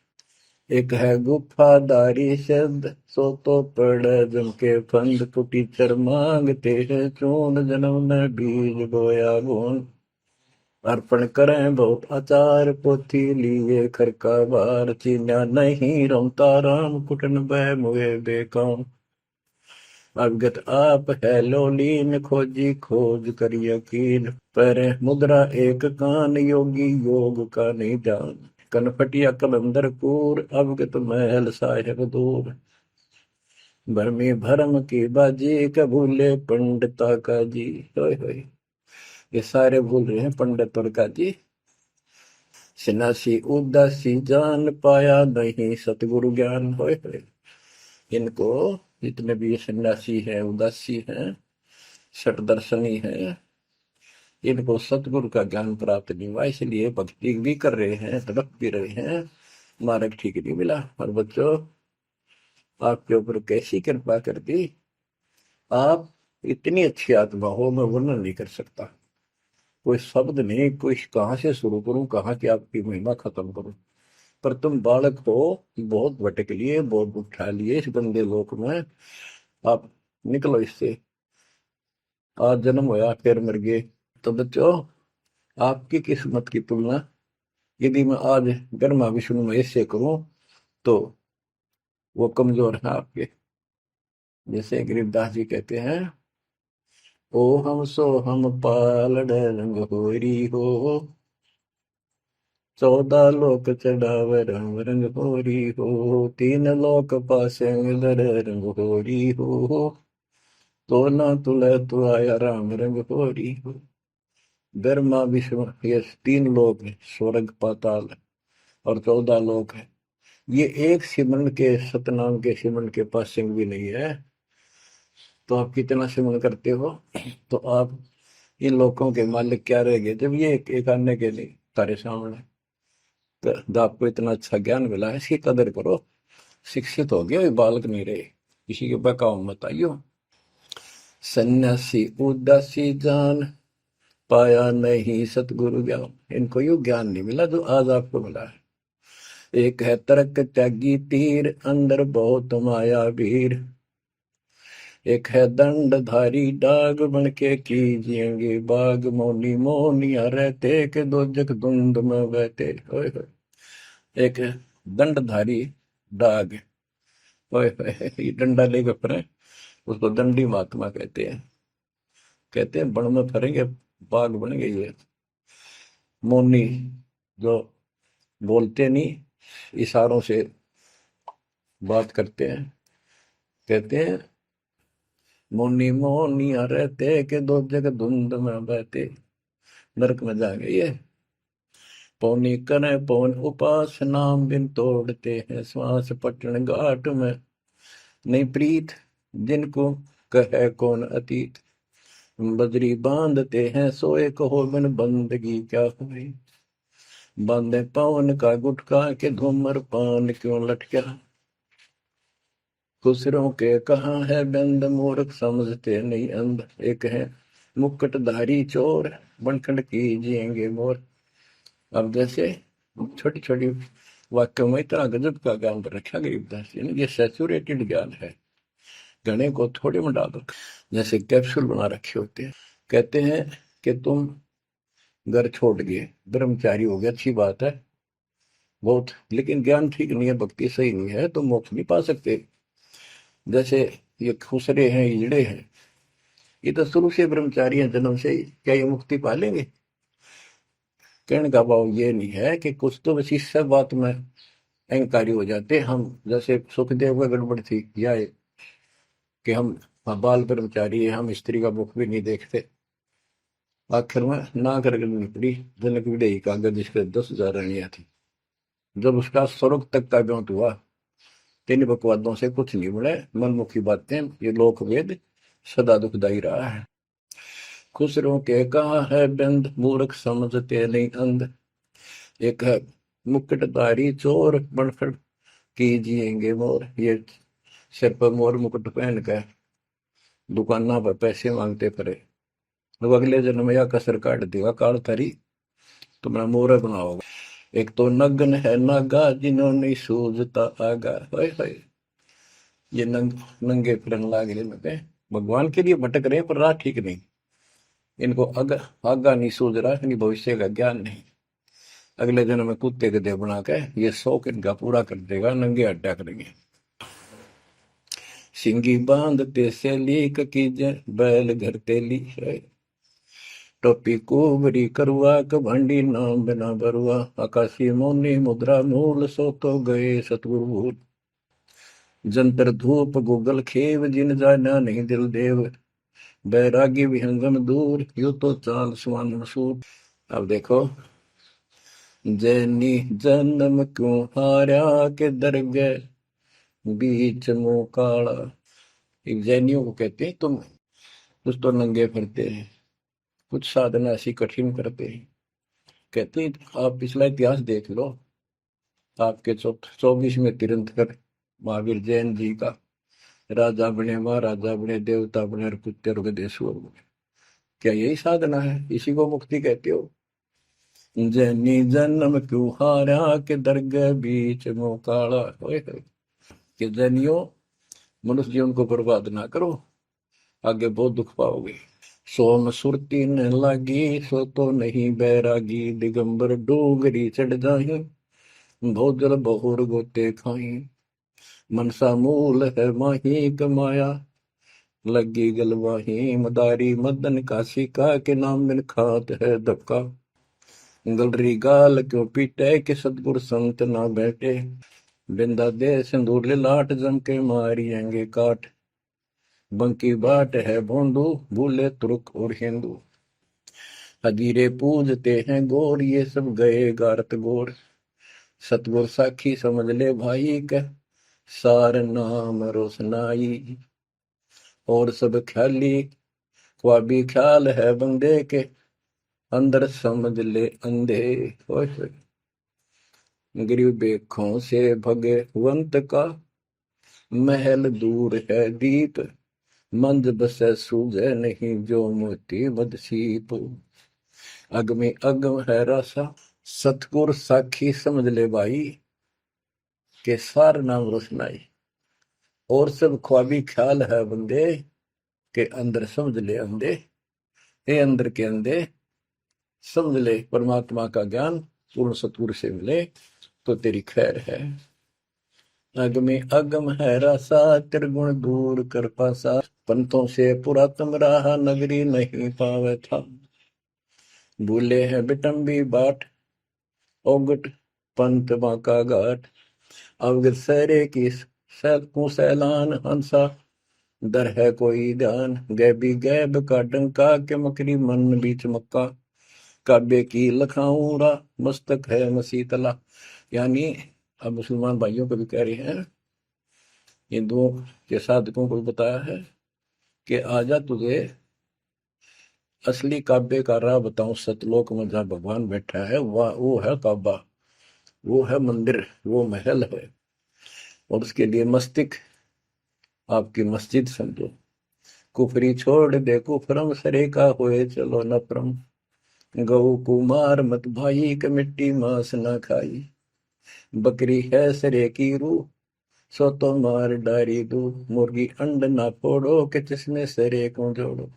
Speaker 1: एक है गुफादारी शब्द, सो तो पड़ जम के फंद, कुटी चर मांगते हैं चून, जन्म न बीज बोया गुण। अर्पण करें बहुत आचार, पोथी लिए खर का बार, चीन्या नहीं रमता राम, कुटन बह मुए बेकाम। अवगत आप है लोलीन, खोजी खोज कर यकीन, पर मुद्रा एक कान, योगी योग का नहीं जान। कनपटिया कलंदर पूर, अवगत महल साहेब दूर। भरमी भरम की बाजी, कबूले पंडिता का जी। होय होय। ये सारे भूल रहे हैं पंडित और का जी। सन्यासी उदासी जान, पाया नहीं सतगुरु ज्ञान। होय होय। इनको, जितने भी सन्यासी हैं, उदासी हैं, शट दर्शनी हैं, इनको सतगुरु का ज्ञान प्राप्त नहीं हुआ, इसलिए भक्ति भी कर रहे हैं, तड़प भी रहे हैं, मार्ग ठीक नहीं मिला। और बच्चों, आपके ऊपर कैसी कृपा कर दी, आप इतनी अच्छी आत्मा हो, मैं वर्णन नहीं कर सकता। कोई शब्द नहीं, कोई कहाँ से शुरू करूं, कहाँ की आपकी महिमा खत्म करूं। पर तुम बालक हो, बहुत भटक लिए, बहुत उठा लिए इस गंदे लोक में, आप निकलो इससे। आज जन्म होया फिर मर गए। तो बच्चों, आपकी किस्मत की तुलना यदि मैं आज ब्रह्मा विष्णु महेश से करूं, तो वो कमजोर है आपके। जैसे गरीबदास जी कहते हैं, ओ हम सो हम पालड़ रंग होरी हो, 14 लोक चढ़ावे रंग रंग होरी हो, 3 लोक पासे दर रंग होरी हो, तो ना तुले तो आया राम रंग होरी हो। ब्रह्मा विष्णु ये 3 लोक है, स्वर्ग पाताल और 14 लोक है। ये एक सिमरन के, सतनाम के सिमरन के पास सिंह भी नहीं है। तो आप कितना सिमरन करते हो, तो आप इन लोगों के मालिक क्या रह गए, जब ये एक आने के लिए तारे सामने। तो आपको इतना अच्छा ज्ञान मिला है, इसकी कदर करो। शिक्षित हो गए, बालक नहीं रहे, किसी के बहकाव मत आइयो। सन्यासी उदासी जान, पाया नहीं सतगुरु ज्ञान। इनको यू ज्ञान नहीं मिला जो आज आपको मिला है। एक है तर्क त्यागी तीर, अंदर बहुत माया वीर। एक है दंडधारी डाग, बन के कीजिएंगे बाग, मौनी मोनिया रहते के दो जग धुंध में बहते। ओए होए। एक है दंडधारी डाग, ओए होए, ये डंडा लेकर फिरे, उसको दंडी महात्मा कहते हैं। कहते हैं बन में फरेंगे बाग बन गई है। मौनी जो बोलते नहीं, इशारों से बात करते हैं, कहते हैं मौनी मौनिया रहते के दो जग धुंध में बहते, नरक में जाएंगे ये। पौनी करे पवन उपास नाम बिन तोड़ते हैं श्वास पटन घाट में, नहीं प्रीत जिनको कहे कौन अतीत, बजरी बांधते हैं सोए कहो बिन बंदगी क्या हुई, बांधे पवन का गुटका के धूमर पान क्यों लटका, खुसरों के कहाँ है बंद मूर्ख समझते नहीं अंध, एक है मुकुटधारी चोर बनखंड कीजिएंगे मोर। अब जैसे छोटी छोटी वाक्यों में इतना गजब का ज्ञान रखा गरीबदास जी ने, ये सैचुरेटेड ज्ञान है, गणे को थोड़े में डाल रखा, जैसे कैप्सूल बना रखे होते हैं। कहते हैं कि तुम घर छोड़ गए, ब्रह्मचारी हो गया, अच्छी बात है बहुत, लेकिन ज्ञान ठीक नहीं है, भक्ति सही नहीं है, तो मोक्ष नहीं पा सकते। जैसे ये खुसरे हैं, ईड़े हैं, ये तो शुरू से ब्रह्मचारी हैं जन्म से ही, क्या ये मुक्ति पा लेंगे? कहने का भाव ये नहीं है कि कुछ तो बस इस सब बात में अहंकारी हो जाते हम, जैसे सुखदेव को गड़बड़ थी या कि हम बाल ब्रह्मचारी है, हम स्त्री का मुख भी नहीं देखते। आखिर में ना करके निकली जनक विदेही कागज, जिसके 10,000 रानियां थी। जब उसका स्वर्ग तक का ब्योंत हुआ, तीन बकवादों से कुछ नहीं बने, मनमुखी बातें, ये लोक वेद सदा दुखदाई रहा है। खुसरों के कहा है बंद मूर्ख समझते नहीं अंध, एक है मुकुटधारी चोर बनखड़ कीजिएंगे मोर, ये सिर पर मोर मुकुट पहन कर दुकाना पर पैसे मांगते पड़े, तो अगले जन्म में या कसर काट देगा काल थारी, तुम्हारा मोर बनाओगा। एक तो नग्न है नागा जिन्होंने सूझता आगा, हाय ये नंगे फिरन लाग रहे में, भगवान के लिए भटक रहे हैं पर राह ठीक नहीं, इनको आगा नहीं सूझ रहा, इनकी भविष्य का ज्ञान नहीं। अगले जन्म में कुत्ते गधे बना के ये शौक इनका पूरा कर देगा, नंगे अड्डा करेंगे। सिंगी बांधते से लीक कीजे बैल घर तेली, टोपी कुबरी करुआ कभंडी नाम बिना बरुआ, आकाशी मौनी मुद्रा मूल सो तो गए सतगुरु भूल, जंतर धूप गूगल खेव जिन जाना नहीं दिल देव, बैरागी विहंगम दूर यू तो चाल सुवन मसूर। अब देखो, जैनी जन्म क्यों हारा के दरगे बीच मुंह काला, एक जैनियों को कहते हैं तुम कुछ तो नंगे फिरते हैं, कुछ साधना ऐसी कठिन करते हैं। कहते हैं आप पिछला इतिहास देख लो, आपके 24वें तीर्थंकर महावीर जैन जी का, राजा बने, महाराजा बने, देवता बने और कुत्ते रुगदेश्वर बने, क्या यही साधना है? इसी को मुक्ति कहते हो? जैनी जन्म क्यों हारा के दरगाह बीच मोकाड़ा, कि जैनियों मनुष्य जीवन को बर्बाद ना करो, आगे बहुत दुख पाओगे। सोम सुरती न लागी सो तो नहीं बैरागी, दिगंबर डोगरी चढ़ जाही भोजल बहुर गोते खाई, मनसा मूल है माही कमाया लगी गलवाही, मदारी मदन काशी का के नाम बिन खात है धक्का, गलरी गाल क्यों पीटे के सतगुर संत ना बैठे, बिंदा दे सिंदूर लाट जम के मारियेंगे काट, बंकी बाट है भोंदू भूले तुर्क और हिंदू, हदीरे पूजते हैं गोर ये सब गए गारत गोर, सतगुर साखी समझ ले भाई के सार नाम रोशनाई, और सब ख्याली ख्वाबी ख्याल है बंदे के अंदर समझ ले अंधे, गरीब बेखों से भगवंत का महल दूर है दीप, मंद बसे सूझे नहीं जो मोती मदसीप, अग में अगम है रासा सतगुर साखी समझ ले भाई के सार नाम रोशनाई, और सब ख्वाबी ख्याल है बंदे के अंदर समझ ले अंधे, हे अंदर के अंधे समझ ले परमात्मा का ज्ञान पूर्ण सतगुरु से मिले तो तेरी खैर है। अगमे अगम है रासा, त्रिगुण दूर कर पासा। पंथों से पुरातन रहा, नगरी नहीं पावे था। भूले हैं बिटम्बी बाट, ओगट पंथ बांका घाट। अवगत सहरे की सैलकों सैलान हंसा, दर है कोई ध्यान। गैबी गैब का डंका, के मकरी मन बीच मक्का। काबे की लखाऊरा, मस्तक है मसीतला। यानी अब मुसलमान भाइयों को भी कह रहे हैं, हिंदुओं के साधकों को भी बताया है कि आजा तुझे असली काबे का राह बताऊं। सतलोक में जहाँ भगवान बैठा है वह वो है काबा, वो है मंदिर, वो महल है। और उसके लिए मस्तिष्क आपकी मस्जिद समझो। कुफरी छोड़ दे कुफरम, सरे का होए चलो नफरम। गऊ कुमार मत भाई, के मिट्टी मांस न खाई। बकरी है सरे की रूह, सो तो मार डारी दू। मुर्गी अंड ना फोड़ो, के जिसमें सरे को जोड़ो।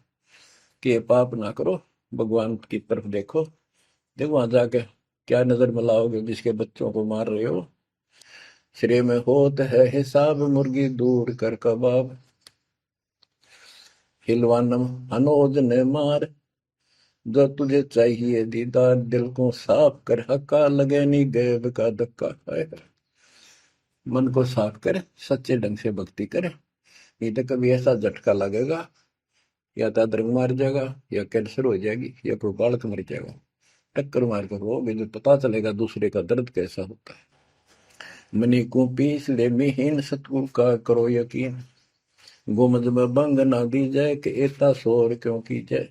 Speaker 1: के पाप ना करो, भगवान की तरफ देखो। देखो वहां जाके क्या नजर मिलाओगे, जिसके बच्चों को मार रहे हो। श्रेय में होत है हिसाब, मुर्गी दूर कर कबाब। हिलवानम अनोज ने मार, जो तुझे चाहिए दीदार। दिल को साफ कर, हक्का लगे नहीं गैब का धक्का। मन को साफ कर, सच्चे ढंग से भक्ति करे। नहीं तो कभी ऐसा झटका लगेगा, या तो अदरक मार जाएगा, या कैंसर हो जाएगी, या कोई बालक मर जाएगा। टक्कर मार कर रोगे जो पता चलेगा दूसरे का दर्द कैसा होता है। मनी को पीस ले मिहीन, सतगुरु का करो यकीन। गुमज में बंग ना दी जाए, कि एता शोर क्यों की जाए।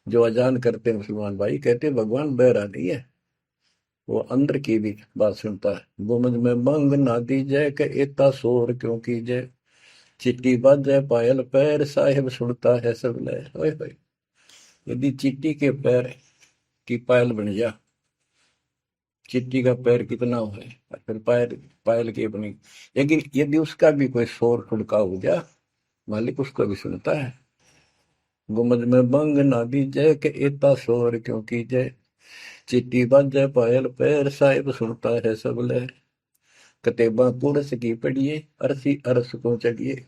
Speaker 1: जो अजान करते मुसलमान भाई कहते भगवान बहरा नहीं है, वो अंदर की भी बात सुनता है। गुमज में बंग ना दी जाए, कि एता शोर क्यों की जाए। चिट्टी बाजे पायल पैर, साहिब सुनता है सब लय। ओए होए, यदि चींटी के पैर की पायल बन जा, चींटी का पैर कितना हो है, और फिर पायल पायल की बनी। लेकिन यदि उसका भी कोई शोर खुड़का हो जा, मालिक उसको भी सुनता है। गुमज में बंग ना दी जय, के एता शोर क्यों की जय। चिट्टी बाजे पायल पैर, साहिब सुनता है सब लहर। कतेबा पुरस की पढ़िए, अरसी अरस को चढ़िए।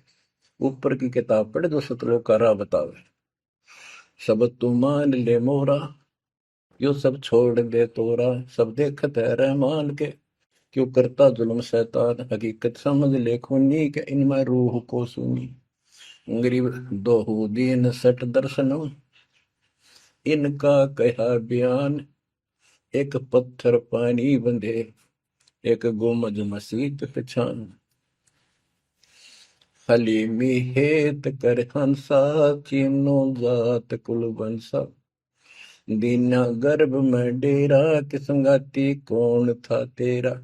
Speaker 1: ऊपर की किताब पढ़, जो सतलोक का राह बतावे। सब तू मान ले मोरा, यो सब छोड़ दे तोरा। सब देखत है रहमान के, क्यों करता जुल्म शैतान। हकीकत समझ ले खूनी, के इनमें रूह को सुनी। गरीब दोहू दीन सट दर्शनम, इनका कहा बयान। एक पत्थर पानी बंधे, एक गुमज मसीत पहचान। हलीमी हेत कर हंसा, चीनो जात कुल बंसा। दीना गर्भ में डेरा, कि संगाती कौन था तेरा।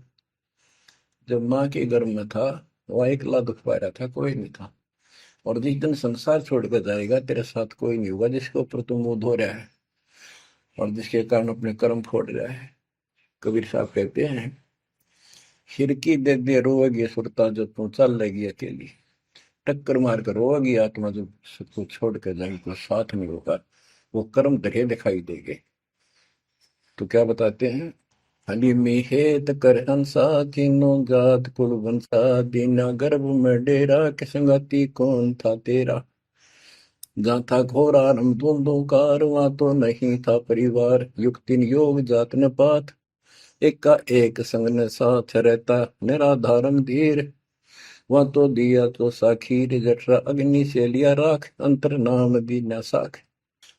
Speaker 1: जब माँ के गर्भ में था वह अकेला दुख पा रहा था, कोई नहीं था। और जिस दिन संसार छोड़कर जाएगा, तेरे साथ कोई नहीं होगा जिसके ऊपर तू मुंह धो रहा है और जिसके कारण अपने कर्म फोड़ रहा है। कबीर साहब कहते हैं, खिड़की दे दे रोएगी सुरता, जो तू चल लेगी अकेली। टक्कर मार कर रोएगी आत्मा, जो सबको छोड़ कर जाएगी, कोई साथ नहीं होगा। वो कर्म धरे दिखाई देंगे। तो क्या बताते हैं, हली में हेत कर हंसा, तीनों जात कुल वंशा। दीना गर्भ में डेरा, के संगाती कौन था तेरा। जहाँ था घोरा रम धुंधों कार, वहां तो नहीं था परिवार। युक्तिन योग जात न पात, एक का एक संग न साथ रहता। निराधारम धीर, वहां तो दिया तो साखीर। जठरा अग्नि से लिया राख, अंतर नाम दीना साख।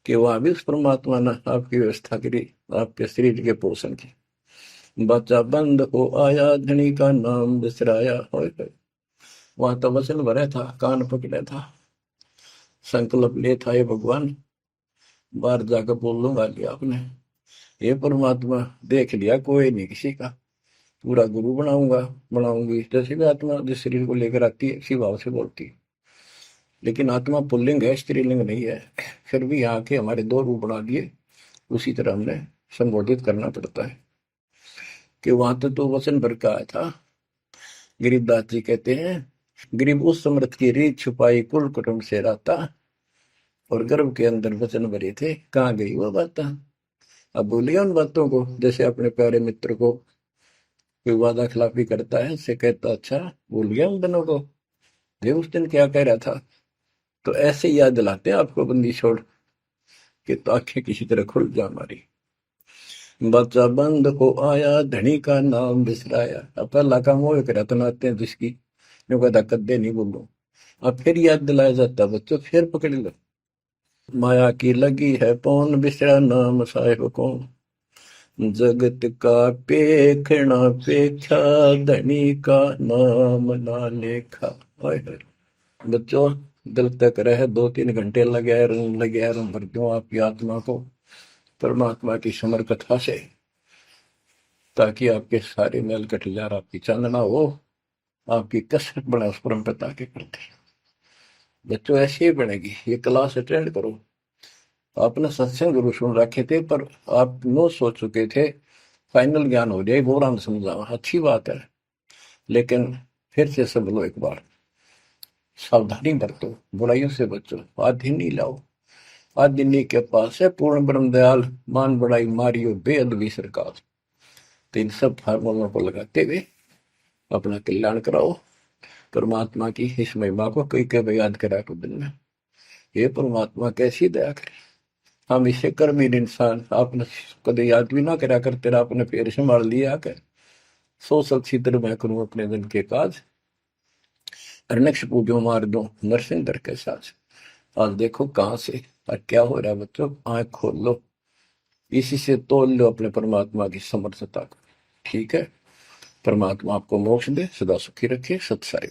Speaker 1: कि वहां भी उस परमात्मा ने आपकी व्यवस्था करी, आपके शरीर के पोषण की। बच्चा बंद हो आया, धनी का नाम बिसराया। हो वहां तो वचन भरे था, कान पकड़े था, संकल्प ले था, ये भगवान बाहर जाकर बोल लूंगा लिया आपने। ये परमात्मा देख लिया कोई नहीं किसी का, पूरा गुरु बनाऊंगा बनाऊंगी। जैसे भी आत्मा जिस शरीर को लेकर आती है, इसी भाव से बोलती है। लेकिन आत्मा पुल्लिंग है, स्त्रीलिंग नहीं है। फिर भी यहाँ के हमारे दो रूप बना दिए, उसी तरह हमने संबोधित करना पड़ता है। कि वहां तो वचन भर का आया था। गरीबदास जी कहते हैं, गरीब उस समृद्ध की रीत छुपाई, कुल कुटुंब से रहता। और गर्भ के अंदर वचन भरे थे, कहाँ गई वो बात। अब भूलिए उन बातों को, जैसे अपने प्यारे मित्र को कोई वादा खिलाफी करता है, उससे कहता अच्छा भूल गया उन दिनों को, ये उस दिन क्या कह रहा था। तो ऐसे याद दिलाते हैं आपको बंदी छोड़ कि तो आंखें किसी तरह खुल जा हमारी। बच्चा बंद हो आया, धनी का नाम बिसराया। अब पहला काम वो एक रत्न आते हैं जिसकी जो कहता कद्दे नहीं बोलो। अब फिर याद दिलाया जाता है बच्चों, फिर पकड़ लो। माया की लगी है पौन, बिसरा नाम साहिब कौन। जगत का पेखना पेखा, धनी का नाम ना लेखा। हाय हाय। बच्चों दिल तक रहे 2-3 घंटे लगे भर दूं आपकी आत्मा को परमात्मा की समर कथा से, ताकि आपके सारे मैल कट जाए, आपकी चांदना हो, आपकी कसरत बना उस परम पिता के प्रति। बच्चों ऐसे ही बनेगी। ये क्लास अटेंड करो। आपने सत्संग जरूर सुन रखे थे, पर आप नो सोच चुके थे फाइनल ज्ञान हो जाए, वो राम समझा, अच्छी बात है, लेकिन फिर से सब लो एक बार। सावधानी बरतो, बुराइयों से बचो, आधिनी लाओ। आधिनी के पास है पूर्ण ब्रह्म दयाल, मान बड़ाई मारियो बेअदबी सरकार। तो इन सब फार्मूलों को लगाते हुए अपना कल्याण कराओ। परमात्मा की इस महिमा को कई कई याद करा को दिन में, ये परमात्मा कैसी दया करे। हम इसे कर्महीन इंसान, आपने कदे याद भी ना करा कर, तेरा अपने पैर संभाल लिया कर। सो सब छिद्र मैं करूं अपने दिन के काज, अरनक्ष पूजो मार दो नरसिंह दर के साथ। आज देखो कहां से और क्या हो रहा है बच्चों, आंख खोल लो, इसी से तोल लो अपने परमात्मा की समर्थता को। ठीक है, परमात्मा आपको मोक्ष दे, सदा सुखी रखे। सत साई।